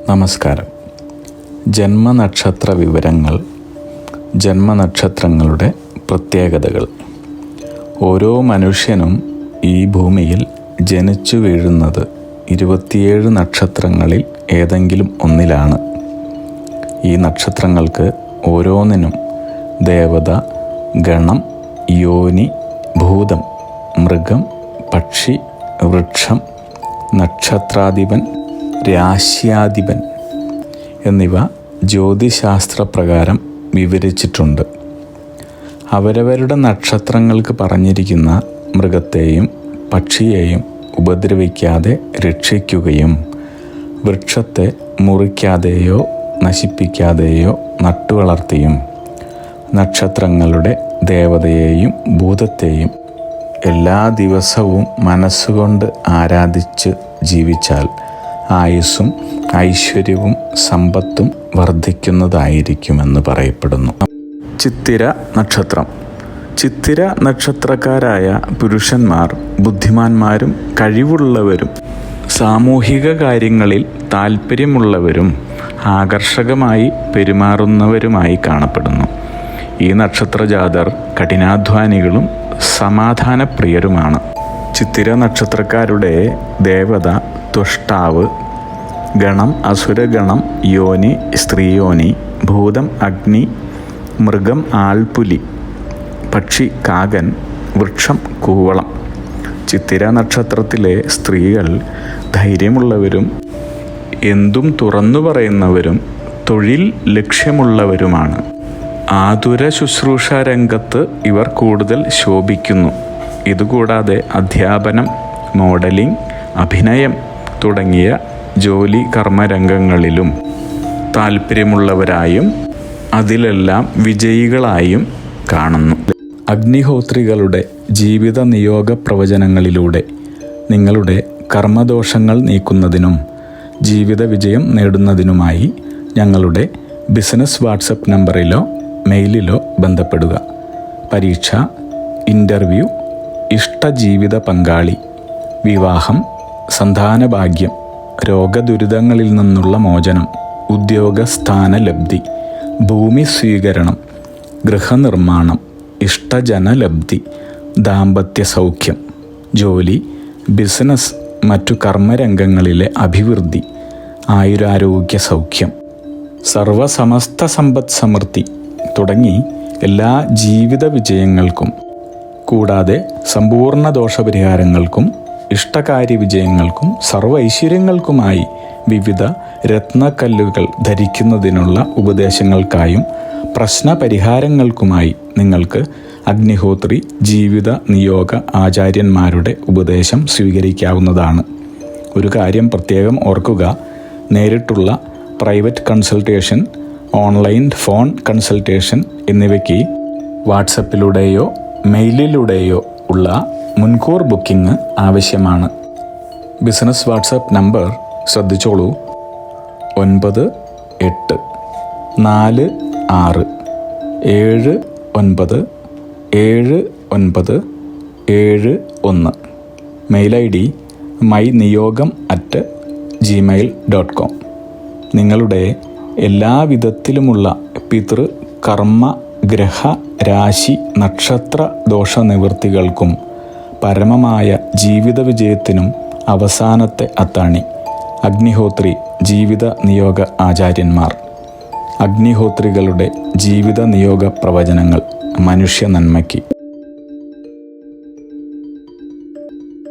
നമസ്കാരം. ജന്മനക്ഷത്ര വിവരങ്ങൾ, ജന്മനക്ഷത്രങ്ങളുടെ പ്രത്യേകതകൾ. ഓരോ മനുഷ്യനും ഈ ഭൂമിയിൽ ജനിച്ചു വീഴുന്നത് 27 നക്ഷത്രങ്ങളിൽ ഏതെങ്കിലും ഒന്നിലാണ്. ഈ നക്ഷത്രങ്ങൾക്ക് ഓരോന്നിനും ദേവത, ഗണം, യോനി, ഭൂതം, മൃഗം, പക്ഷി, വൃക്ഷം, നക്ഷത്രാധിപൻ, രാശ്യാധിപൻ എന്നിവ ജ്യോതിശാസ്ത്രപ്രകാരം വിവരിച്ചിട്ടുണ്ട്. അവരവരുടെ നക്ഷത്രങ്ങൾക്ക് പറഞ്ഞിരിക്കുന്ന മൃഗത്തെയും പക്ഷിയെയും ഉപദ്രവിക്കാതെ രക്ഷിക്കുകയും വൃക്ഷത്തെ മുറിക്കാതെയോ നശിപ്പിക്കാതെയോ നട്ടുവളർത്തിയും നക്ഷത്രങ്ങളുടെ ദേവതയെയും ഭൂതത്തെയും എല്ലാ ദിവസവും മനസ്സുകൊണ്ട് ആരാധിച്ച് ജീവിച്ചാൽ ആയുസ്സും ഐശ്വര്യവും സമ്പത്തും വർദ്ധിക്കുന്നതായിരിക്കുമെന്ന് പറയപ്പെടുന്നു. ചിത്തിര നക്ഷത്രം. ചിത്തിര നക്ഷത്രക്കാരായ പുരുഷന്മാർ ബുദ്ധിമാന്മാരും കഴിവുള്ളവരും സാമൂഹിക കാര്യങ്ങളിൽ താൽപ്പര്യമുള്ളവരും ആകർഷകമായി പെരുമാറുന്നവരുമായി കാണപ്പെടുന്നു. ഈ നക്ഷത്രജാതർ കഠിനാധ്വാനികളും സമാധാനപ്രിയരുമാണ്. ചിത്തിര നക്ഷത്രക്കാരുടെ ദേവത ത്വഷ്ടാവ്, ഗണം അസുരഗണം, യോനി സ്ത്രീയോനി, ഭൂതം അഗ്നി, മൃഗം ആൾപുലി, പക്ഷി കാകൻ, വൃക്ഷം കൂവളം. ചിത്തിര നക്ഷത്രത്തിലെ സ്ത്രീകൾ ധൈര്യമുള്ളവരും എന്തും തുറന്നു പറയുന്നവരും തൊഴിൽ ലക്ഷ്യമുള്ളവരുമാണ്. ആതുര ശുശ്രൂഷ രംഗത്ത് ഇവർ കൂടുതൽ ശോഭിക്കുന്നു. ഇതുകൂടാതെ അധ്യാപനം, മോഡലിംഗ്, അഭിനയം തുടങ്ങിയ ജോലി കർമ്മരംഗങ്ങളിലും താൽപ്പര്യമുള്ളവരായും അതിലെല്ലാം വിജയികളായും കാണുന്നു. അഗ്നിഹോത്രികളുടെ ജീവിത നിയോഗ പ്രവചനങ്ങളിലൂടെ നിങ്ങളുടെ കർമ്മദോഷങ്ങൾ നീക്കുന്നതിനും ജീവിത വിജയം നേടുന്നതിനുമായി ഞങ്ങളുടെ ബിസിനസ് വാട്സപ്പ് നമ്പറിലോ മെയിലിലോ ബന്ധപ്പെടുക. പരീക്ഷ, ഇൻ്റർവ്യൂ, ഇഷ്ടജീവിത പങ്കാളി, വിവാഹം, സന്താനഭാഗ്യം, രോഗദുരിതങ്ങളിൽ നിന്നുള്ള മോചനം, ഉദ്യോഗസ്ഥാന ലബ്ധി, ഭൂമി സ്വീകരണം, ഗൃഹനിർമ്മാണം, ഇഷ്ടജനലബ്ധി, ദാമ്പത്യ സൗഖ്യം, ജോലി, ബിസിനസ്, മറ്റു കർമ്മരംഗങ്ങളിലെ അഭിവൃദ്ധി, ആയുരാരോഗ്യ സൗഖ്യം, സർവസമസ്ത സമ്പദ് സമൃദ്ധി തുടങ്ങി എല്ലാ ജീവിത വിജയങ്ങൾക്കും കൂടാതെ സമ്പൂർണ്ണ ദോഷപരിഹാരങ്ങൾക്കും ഇഷ്ടകാര്യ വിജയങ്ങൾക്കും സർവ്വ ഐശ്വര്യങ്ങൾക്കുമായി വിവിധ രത്നക്കല്ലുകൾ ധരിക്കുന്നതിനുള്ള ഉപദേശങ്ങൾക്കായും പ്രശ്നപരിഹാരങ്ങൾക്കുമായി നിങ്ങൾക്ക് അഗ്നിഹോത്രി ജീവിത നിയോഗ ആചാര്യന്മാരുടെ ഉപദേശം സ്വീകരിക്കാവുന്നതാണ്. ഒരു കാര്യം പ്രത്യേകം ഓർക്കുക, നേരിട്ടുള്ള private consultation, online phone consultation എന്നിവയ്ക്ക് വാട്സപ്പിലൂടെയോ മെയിലിലൂടെയോ ഉള്ള മുൻകൂർ ബുക്കിംഗ് ആവശ്യമാണ്. ബിസിനസ് വാട്സപ്പ് നമ്പർ ശ്രദ്ധിച്ചോളൂ: 9846797971. Mail ID myniyogam@gmail.com. നിങ്ങളുടെ എല്ലാവിധത്തിലുമുള്ള പിതൃ, കർമ്മ, ഗ്രഹ, രാശി, നക്ഷത്ര ദോഷനിവൃത്തികൾക്കും പരമമായ ജീവിത വിജയത്തിനും അവസാനത്തെ അത്താണി അഗ്നിഹോത്രി ജീവിത നിയോഗ ആചാര്യന്മാർ. അഗ്നിഹോത്രികളുടെ ജീവിത നിയോഗ പ്രവചനങ്ങൾ മനുഷ്യ നന്മയ്ക്ക്.